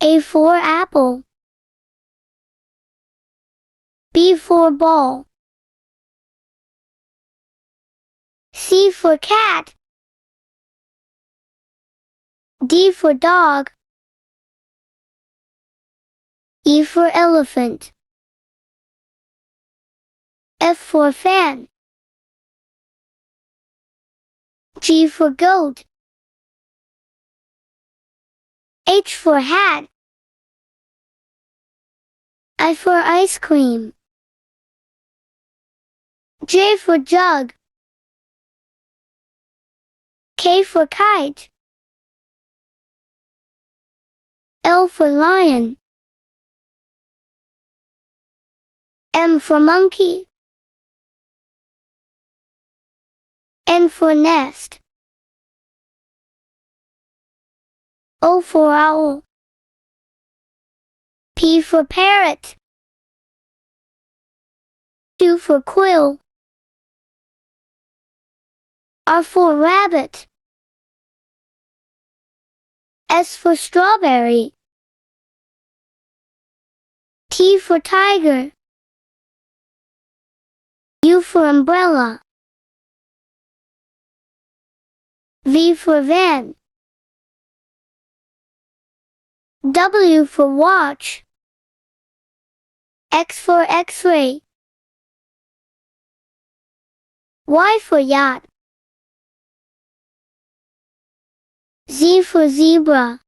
A for apple. B for ball. C for cat. D for dog. E for elephant. F for fan. G for goat. H for hat. I for ice cream. J for jug. K for kite. L for lion. M for monkey. N for nest. O for owl. P for parrot. Q for quill. R for rabbit. S for strawberry. T for tiger. U for umbrella. V for van. W for watch. X for X-ray. Y for yacht. Z for zebra.